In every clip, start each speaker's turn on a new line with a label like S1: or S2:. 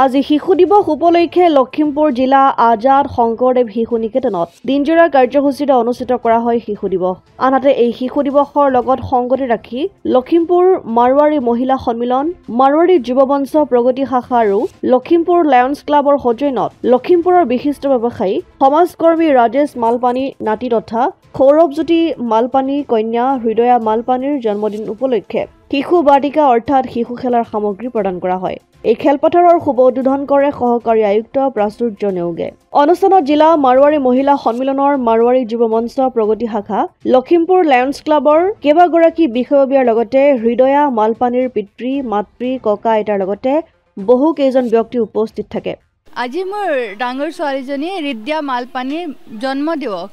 S1: আজি শিশু দিৱস উপলক্ষে লখিমপুৰ জিলা আজাদ শংকৰদেৱ শিশু নিকেতনত দিনজোৰা কাৰ্যসূচীৰে অনুষ্ঠিত কৰা হয় শিশু দিৱস। আনহাতে এই শিশু দিৱসৰ লগত সংগতি ৰাখি লখিমপুৰ মাৰৱাৰী মহিলা সন্মিলন, মাৰৱাৰী যুৱ মঞ্চ প্ৰগতি শাখা আৰু লখিমপুৰ লায়ন্স ক্লাবৰ সৌজন্যত লখিমপুৰৰ বিশিষ্ট ব্যৱসায়ী সমাজকৰ্মী ৰাজেশ মালপানী নাতি তথা সৌৰভজ্যোতি মালপানী কন্যা হৃদয়া মালপানীৰ জন্মদিন উপলক্ষে শিশু বাটিকা অৰ্থাৎ শিশু খেলাৰ সামগ্ৰী প্ৰদান কৰা হয়। এই খেলপথাৰৰ শুভ উদ্বোধন কৰে সহকাৰী আয়ুক্ত প্ৰাচুৰ্য নেওগে। অনুষ্ঠানত জিলা মাৰৱাৰী মহিলা সন্মিলনৰ মাৰৱাৰী যুৱ মঞ্চ প্ৰগতি শাখা, লখিমপুৰ লায়ন্স ক্লাবৰ কেইবাগৰাকী বিষয়ববীয়াৰ লগতে হৃদয়া মালপানীৰ পিতৃ মাতৃ ককা আইতাৰ লগতে বহু কেইজন ব্যক্তি উপস্থিত থাকে।
S2: আজি মোৰ ডাঙৰ ছোৱালীজনী হৃদয়া মালপানীৰ জন্ম দিৱস।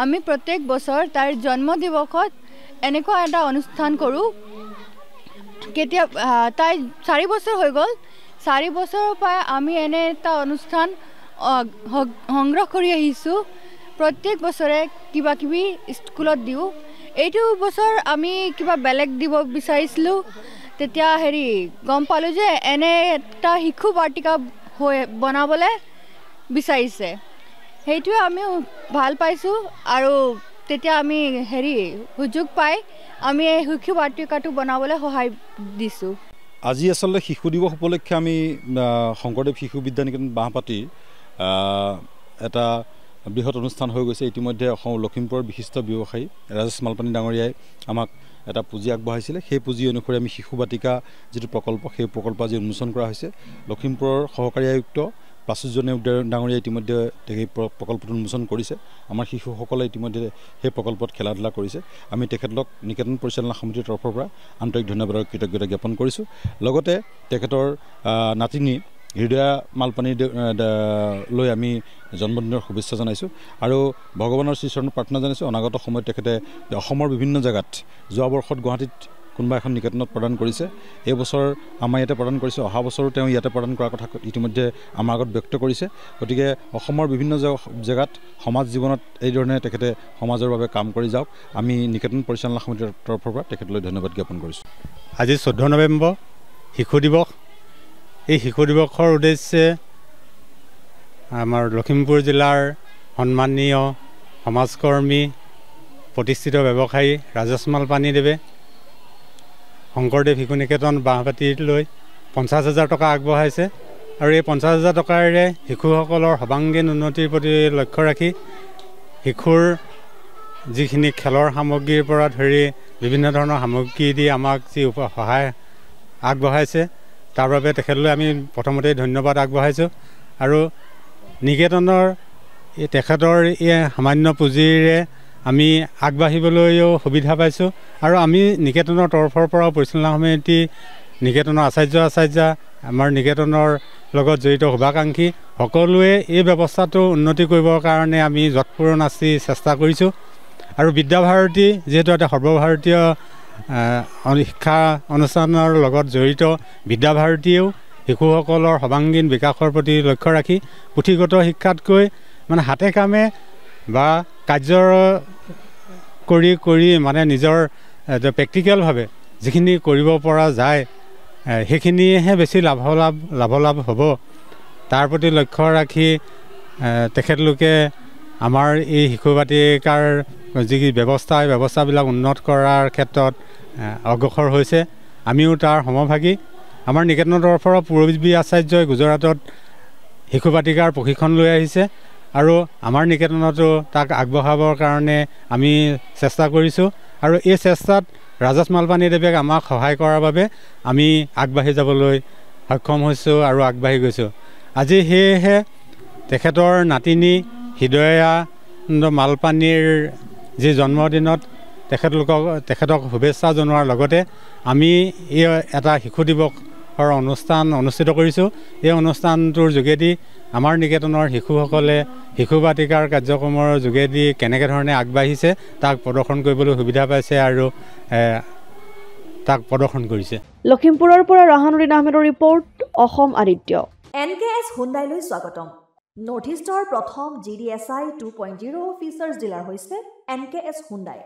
S2: আমি প্ৰত্যেক বছৰ তাইৰ জন্ম দিৱসত এনেকুৱা এটা অনুষ্ঠান কৰোঁ। কেতিয়া তাই 4 বছৰ হৈ গ'ল, 4 বছৰৰ পৰা আমি এনে এটা অনুষ্ঠান সংগ্ৰহ কৰি আহিছোঁ। প্ৰত্যেক বছৰে কিবা কিবি স্কুলত দিওঁ। এইটো বছৰ আমি কিবা বেলেগ দিব বিচাৰিছিলোঁ। তেতিয়া গম পালোঁ যে এনে এটা শিশু বাটিকা বনাবলৈ বিচাৰিছে। সেইটোৱে আমি ভাল পাইছোঁ আৰু তেতিয়া আমি সুযোগ পাই আমি এই শিশু বাটিকাটো বনাবলৈ সহায় দিছোঁ।
S3: আজি আচলতে শিশু দিৱস উপলক্ষে আমি শংকৰদেৱ শিশু বিদ্যা নিকেতন বাঁহপাতিৰ এটা বৃহৎ অনুষ্ঠান হৈ গৈছে। ইতিমধ্যে লখিমপুৰৰ বিশিষ্ট ব্যৱসায়ী ৰাজেশ মালপানী ডাঙৰীয়াই আমাক এটা পুঁজি আগবঢ়াইছিলে। সেই পুঁজি অনুসৰি আমি শিশু বাটিকা যিটো প্ৰকল্প, সেই প্ৰকল্প আজি উন্মোচন কৰা হৈছে। লখিমপুৰৰ সহকাৰী আয়ুক্ত প্ৰাচুৰ্য নেওগে ডাঙৰীয়াই ইতিমধ্যে সেই প্ৰকল্পটো উন্মোচন কৰিছে। আমাৰ শিশুসকলে ইতিমধ্যে সেই প্ৰকল্পত খেলা ধূলা কৰিছে। আমি তেখেতক নিকেতন পৰিচালনা সমিতিৰ তৰফৰ পৰা আন্তৰিক ধন্যবাদ আৰু কৃতজ্ঞতা জ্ঞাপন কৰিছোঁ। লগতে তেখেতৰ নাতিনী হৃদয়া মালপানী লৈ আমি জন্মদিনৰ শুভেচ্ছা জনাইছোঁ আৰু ভগৱানৰ শ্ৰীচৰণত প্ৰাৰ্থনা জনাইছোঁ অনাগত সময়ত তেখেতে অসমৰ বিভিন্ন জেগাত, যোৱা বৰ্ষত গুৱাহাটীত কোনোবা এখন নিকেতনত প্ৰদান কৰিছে, এই বছৰ আমাৰ ইয়াতে প্ৰদান কৰিছে, অহা বছৰো তেওঁ ইয়াতে প্ৰদান কৰাৰ কথা ইতিমধ্যে আমাৰ আগত ব্যক্ত কৰিছে। গতিকে অসমৰ বিভিন্ন জেগাত সমাজ জীৱনত এইধৰণে তেখেতে সমাজৰ বাবে কাম কৰি যাওক। আমি নিকেতন পৰিচালনা সমিতিৰ তৰফৰ পৰা তেখেতলৈ ধন্যবাদ জ্ঞাপন কৰিছোঁ।
S4: আজি 14 নৱেম্বৰ শিশু দিৱস। এই শিশু দিৱসৰ উদ্দেশ্যে আমাৰ লখিমপুৰ জিলাৰ সন্মানীয় সমাজকৰ্মী প্ৰতিষ্ঠিত ব্যৱসায়ী ৰাজেশ মালপানীদেৱে শংকৰদেৱ শিশু নিকেতন বাঁহপাতিলৈ 50,000 টকা আগবঢ়াইছে আৰু এই 50,000 টকাৰে শিশুসকলৰ সৰ্বাংগীন উন্নতিৰ প্ৰতি লক্ষ্য ৰাখি শিশুৰ যিখিনি খেলৰ সামগ্ৰীৰ পৰা ধৰি বিভিন্ন ধৰণৰ সামগ্ৰী দি আমাক যি সহায় আগবঢ়াইছে তাৰ বাবে তেখেতলৈ আমি প্ৰথমতেই ধন্যবাদ আগবঢ়াইছোঁ। আৰু নিকেতনৰ তেখেতৰ এই সামান্য পুঁজিৰে আমি আগবাঢ়িবলৈও সুবিধা পাইছোঁ আৰু আমি নিকেতনৰ তৰফৰ পৰাও পৰিচালনা সমিতি, নিকেতনৰ আচাৰ্য আমাৰ নিকেতনৰ লগত জড়িত শুভাকাংক্ষী সকলোৱে এই ব্যৱস্থাটো উন্নতি কৰিবৰ কাৰণে আমি যৎপৰোনাস্তি চেষ্টা কৰিছোঁ। আৰু বিদ্যাভাৰতী যিহেতু এটা সৰ্বভাৰতীয় শিক্ষা অনুষ্ঠানৰ লগত জড়িত, বিদ্যাভাৰতীয়েও শিশুসকলৰ সৰ্বাংগীন বিকাশৰ প্ৰতি লক্ষ্য ৰাখি পুথিগত শিক্ষাতকৈ হাতে কামে বা কাৰ্য কৰি নিজৰ প্ৰেক্টিকেলভাৱে যিখিনি কৰিব পৰা যায় সেইখিনিহে বেছি লাভালাভ হ'ব। তাৰ প্ৰতি লক্ষ্য ৰাখি তেখেতলোকে আমাৰ এই শিশু বাটিকাৰ যি ব্যৱস্থা, এই ব্যৱস্থাবিলাক উন্নত কৰাৰ ক্ষেত্ৰত অগ্ৰসৰ হৈছে। আমিও তাৰ সমভাগী। আমাৰ নিকেতনৰ তৰফৰ পৰা পূৰবী আচাৰ্যই গুজৰাটত শিশু বাটিকাৰ প্ৰশিক্ষণ লৈ আহিছে আৰু আমাৰ নিকেতনতো তাক আগবঢ়াবৰ কাৰণে আমি চেষ্টা কৰিছোঁ আৰু এই চেষ্টাত ৰাজেশ মালপানীদেৱে আমাক সহায় কৰাৰ বাবে আমি আগবাঢ়ি যাবলৈ সক্ষম হৈছোঁ আৰু আগবাঢ়ি গৈছোঁ। আজি সেয়েহে তেখেতৰ নাতিনী হৃদয়া মালপানীৰ যি জন্মদিনত তেখেতক শুভেচ্ছা জনোৱাৰ লগতে আমি এই এটা শিশু দিৱসৰ অনুষ্ঠান অনুষ্ঠিত কৰিছোঁ। এই অনুষ্ঠানটোৰ যোগেদি আমাৰ নিকেতনৰ শিশুসকলে শিশু বাটিকাৰ কাৰ্যক্ৰমৰ যোগেদি কেনেকৈ ধৰণে আগবাঢ়িছে তাক প্ৰদৰ্শন কৰিবলৈ সুবিধা পাইছে আৰু তাক প্ৰদৰ্শন কৰিছে।
S1: লখিমপুৰৰ পৰা ৰাহানুদ্দিন আহমেদৰ ৰিপৰ্ট, অসম আদিত্য।
S5: NKS হুণ্ডাইলৈ স্বাগতম। নৰ্থ ইষ্টৰ প্ৰথম GDSI 2.0 ফিচাৰ্ছ ডিলাৰ হৈছে NKS হুণ্ডাই।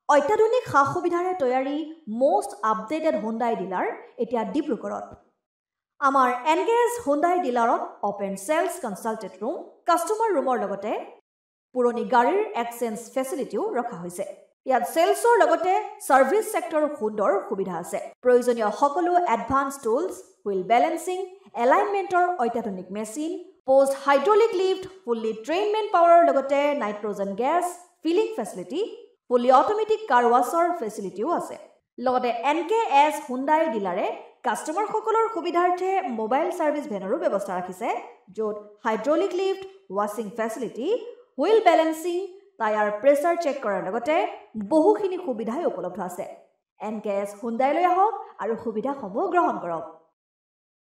S5: অত্যাধুনিক সা সুবিধাৰে তৈয়াৰী মষ্ট আপডেটেড হুণ্ডাই ডিলাৰ এতিয়া ডিব্ৰুগড়ত। আমাৰ NKS Hyundai ডিলাৰত open sales consultant room customer ৰুমৰ লগতে পুৰণি গাড়ীৰ এক্সচেঞ্জ ফেচিলিটিও ৰখা হৈছে ইয়াত সেলসৰ লগতে সাৰ্ভিস সেক্টৰৰ সুন্দৰ সুবিধা আছে প্ৰয়োজনীয় সকলো এডভান্স টুলস হুইল বেলেন্সিং এলাইনমেন্টৰ অত্যাধুনিক machine post hydraulic lift fully train men পাৱাৰৰ লগতে nitrogen gas filling facility fully automatic car ৱাছৰ ফেচিলিটিও আছে লগতে NKS Hyundai ডিলাৰে কাস্টমাৰ সকলৰ সুবিধাৰ্থে মোবাইল সাৰ্ভিস ভেনৰো ব্যৱস্থা ৰাখিছে য'ত হাইড্ৰলিক লিফ্ট ৱাছিং facility wheel balancing tyre pressure check কৰাৰ লগতে বহুখিনি সুবিধাই উপলব্ধ আছে NKS Hyundai লৈ আহক আৰু সুবিধাসমূহ গ্ৰহণ কৰক